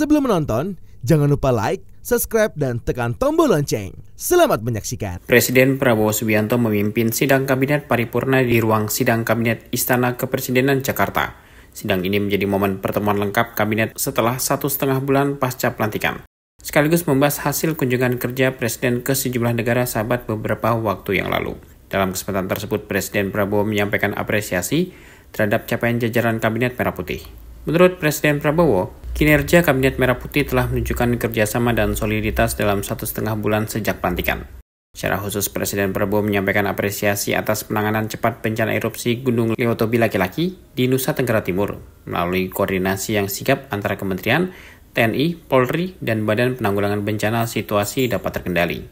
Sebelum menonton, jangan lupa like, subscribe, dan tekan tombol lonceng. Selamat menyaksikan. Presiden Prabowo Subianto memimpin sidang kabinet paripurna di ruang sidang kabinet Istana Kepresidenan Jakarta. Sidang ini menjadi momen pertemuan lengkap kabinet setelah 1,5 bulan pasca pelantikan. Sekaligus membahas hasil kunjungan kerja Presiden ke sejumlah negara sahabat beberapa waktu yang lalu. Dalam kesempatan tersebut, Presiden Prabowo menyampaikan apresiasi terhadap capaian jajaran Kabinet Merah Putih. Menurut Presiden Prabowo, kinerja Kabinet Merah Putih telah menunjukkan kerjasama dan soliditas dalam 1,5 bulan sejak pelantikan. Secara khusus, Presiden Prabowo menyampaikan apresiasi atas penanganan cepat bencana erupsi Gunung Lewotobi laki-laki di Nusa Tenggara Timur, melalui koordinasi yang sigap antara Kementerian, TNI, Polri, dan Badan Penanggulangan Bencana situasi dapat terkendali.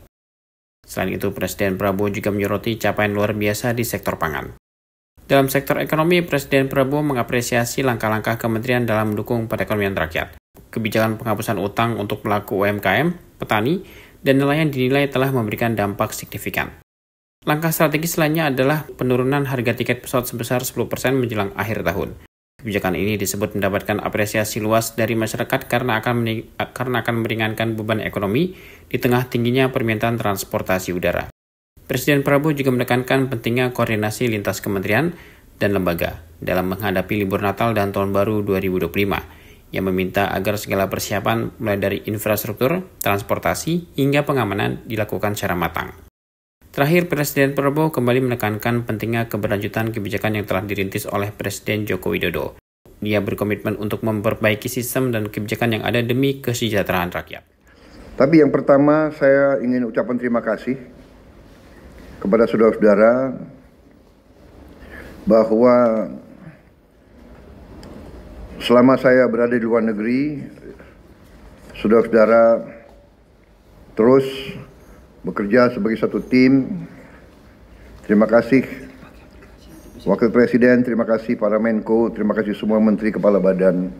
Selain itu, Presiden Prabowo juga menyoroti capaian luar biasa di sektor pangan. Dalam sektor ekonomi, Presiden Prabowo mengapresiasi langkah-langkah kementerian dalam mendukung perekonomian rakyat. Kebijakan penghapusan utang untuk pelaku UMKM, petani, dan nelayan dinilai telah memberikan dampak signifikan. Langkah strategis lainnya adalah penurunan harga tiket pesawat sebesar 10% menjelang akhir tahun. Kebijakan ini disebut mendapatkan apresiasi luas dari masyarakat karena akan meringankan beban ekonomi di tengah tingginya permintaan transportasi udara. Presiden Prabowo juga menekankan pentingnya koordinasi lintas kementerian dan lembaga dalam menghadapi libur Natal dan Tahun Baru 2025, yang meminta agar segala persiapan mulai dari infrastruktur, transportasi, hingga pengamanan dilakukan secara matang. Terakhir, Presiden Prabowo kembali menekankan pentingnya keberlanjutan kebijakan yang telah dirintis oleh Presiden Joko Widodo. Dia berkomitmen untuk memperbaiki sistem dan kebijakan yang ada demi kesejahteraan rakyat. Tapi yang pertama, saya ingin ucapkan terima kasih kepada saudara-saudara bahwa selama saya berada di luar negeri, saudara-saudara terus bekerja sebagai satu tim. Terima kasih Wakil Presiden, terima kasih para Menko, terima kasih semua Menteri Kepala Badan.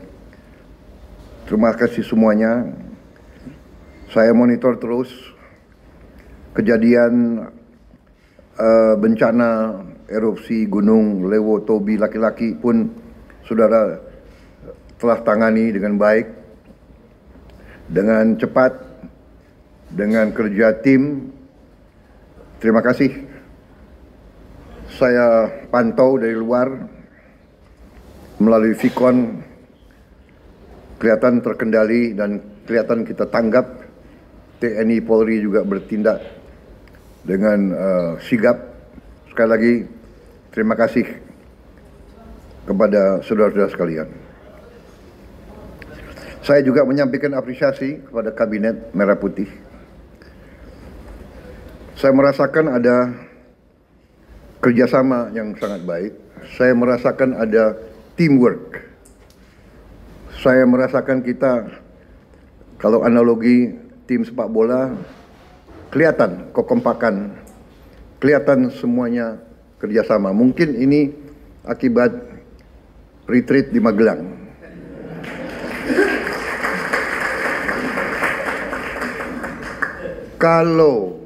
Terima kasih semuanya. Saya monitor terus kejadian bencana erupsi Gunung Lewotobi laki-laki pun saudara telah tangani dengan baik, dengan cepat, dengan kerja tim. Terima kasih. Saya pantau dari luar melalui Vicon, kelihatan terkendali dan kelihatan kita tanggap. TNI Polri juga bertindak dengan sigap. Sekali lagi, terima kasih kepada saudara-saudara sekalian. Saya juga menyampaikan apresiasi kepada Kabinet Merah Putih. Saya merasakan ada kerjasama yang sangat baik. Saya merasakan ada teamwork. Saya merasakan kita, kalau analogi tim sepak bola, kelihatan kekompakan, kelihatan semuanya kerjasama. Mungkin ini akibat retreat di Magelang. Kalau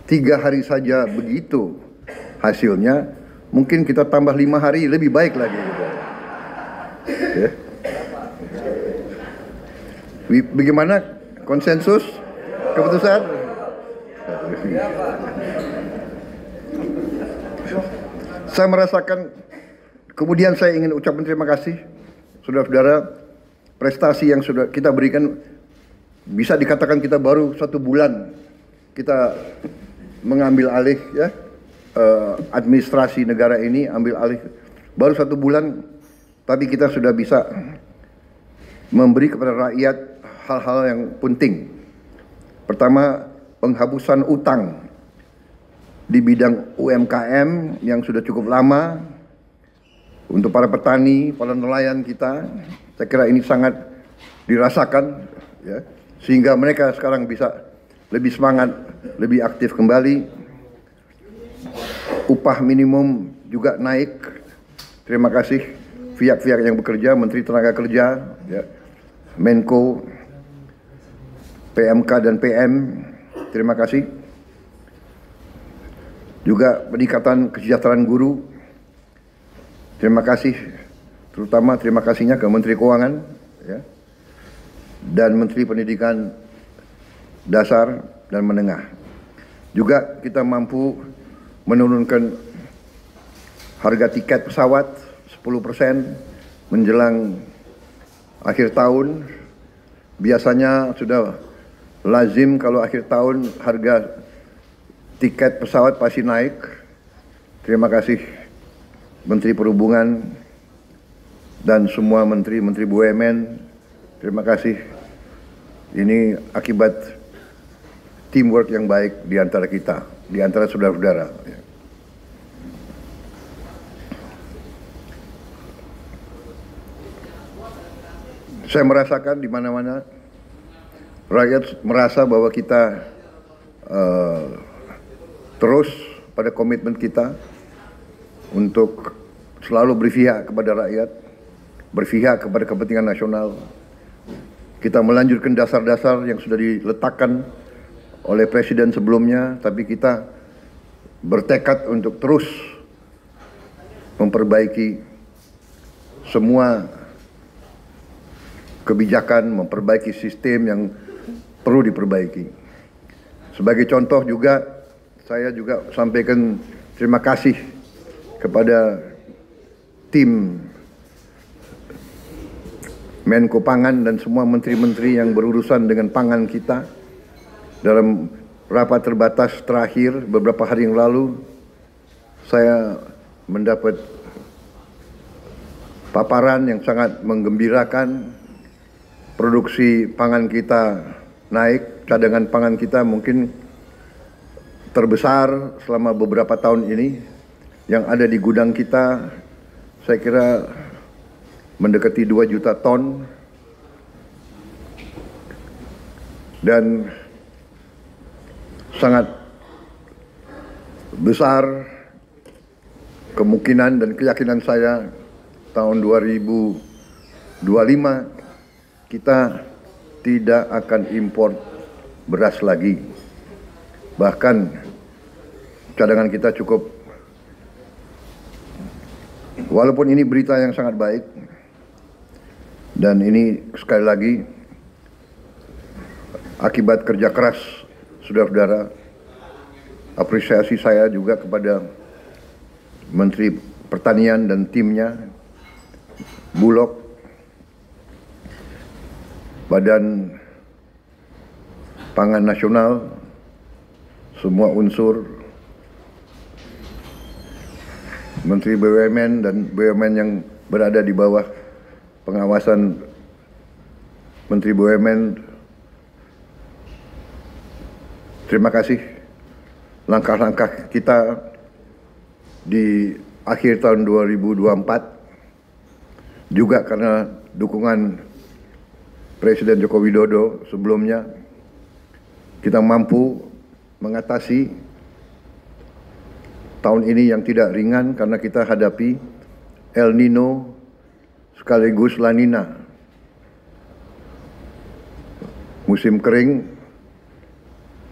3 hari saja begitu hasilnya, mungkin kita tambah 5 hari lebih baik lagi. Ya. Bagaimana konsensus keputusan? Saya merasakan, kemudian saya ingin ucapkan terima kasih saudara-saudara, prestasi yang sudah kita berikan. Bisa dikatakan kita baru 1 bulan kita mengambil alih ya, administrasi negara ini, ambil alih baru 1 bulan, tapi kita sudah bisa memberi kepada rakyat hal-hal yang penting. Pertama, penghapusan utang di bidang UMKM yang sudah cukup lama untuk para petani, para nelayan kita. Saya kira ini sangat dirasakan, ya, sehingga mereka sekarang bisa lebih semangat, lebih aktif kembali. Upah minimum juga naik. Terima kasih pihak-pihak yang bekerja, Menteri Tenaga Kerja, ya, Menko, PMK dan PM, terima kasih. Juga peningkatan kesejahteraan guru, terima kasih. Terutama terima kasihnya ke Menteri Keuangan, ya, dan Menteri Pendidikan Dasar dan Menengah. Juga kita mampu menurunkan harga tiket pesawat 10% menjelang akhir tahun. Biasanya sudah lazim kalau akhir tahun harga tiket pesawat pasti naik. Terima kasih Menteri Perhubungan dan semua menteri-menteri BUMN. Terima kasih. Ini akibat teamwork yang baik di antara kita, di antara saudara-saudara. Saya merasakan di mana-mana rakyat merasa bahwa kita terus pada komitmen kita untuk selalu berpihak kepada rakyat, berpihak kepada kepentingan nasional. Kita melanjutkan dasar-dasar yang sudah diletakkan oleh Presiden sebelumnya, tapi kita bertekad untuk terus memperbaiki semua kebijakan, memperbaiki sistem yang perlu diperbaiki. Sebagai contoh juga, saya juga sampaikan terima kasih kepada tim Menko Pangan dan semua menteri-menteri yang berurusan dengan pangan kita. Dalam rapat terbatas terakhir beberapa hari yang lalu, saya mendapat paparan yang sangat menggembirakan. Produksi pangan kita naik, cadangan pangan kita mungkin terbesar selama beberapa tahun ini. Yang ada di gudang kita, saya kira mendekati 2 juta ton. Dan sangat besar kemungkinan dan keyakinan saya tahun 2025 kita tidak akan impor beras lagi. Bahkan cadangan kita cukup. Walaupun ini berita yang sangat baik, dan ini sekali lagi akibat kerja keras saudara-saudara, apresiasi saya juga kepada Menteri Pertanian dan timnya, Bulog, Badan Pangan Nasional, semua unsur, Menteri BUMN dan BUMN yang berada di bawah pengawasan Menteri BUMN. Terima kasih. Langkah-langkah kita di akhir tahun 2024 juga karena dukungan Presiden Joko Widodo sebelumnya, kita mampu mengatasi tahun ini yang tidak ringan karena kita hadapi El Nino sekaligus La Nina. Musim kering,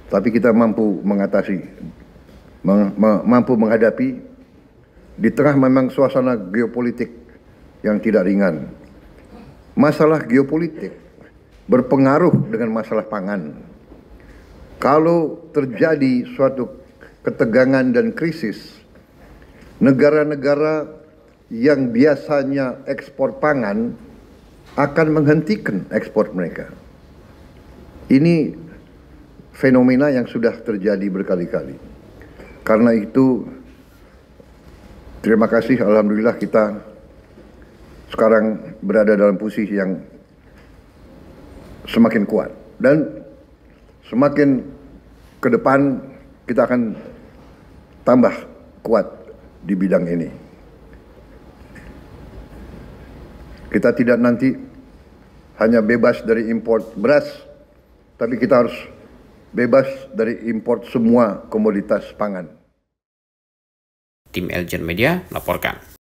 tapi kita mampu mengatasi, mampu menghadapi di tengah memang suasana geopolitik yang tidak ringan. Masalah geopolitik berpengaruh dengan masalah pangan. Kalau terjadi suatu ketegangan dan krisis, negara-negara yang biasanya ekspor pangan akan menghentikan ekspor mereka. Ini fenomena yang sudah terjadi berkali-kali. Karena itu, terima kasih, alhamdulillah kita sekarang berada dalam posisi yang semakin kuat. Dan semakin ke depan kita akan tambah kuat di bidang ini. Kita tidak nanti hanya bebas dari import beras, tapi kita harus bebas dari import semua komoditas pangan. Tim Eljen Media laporkan.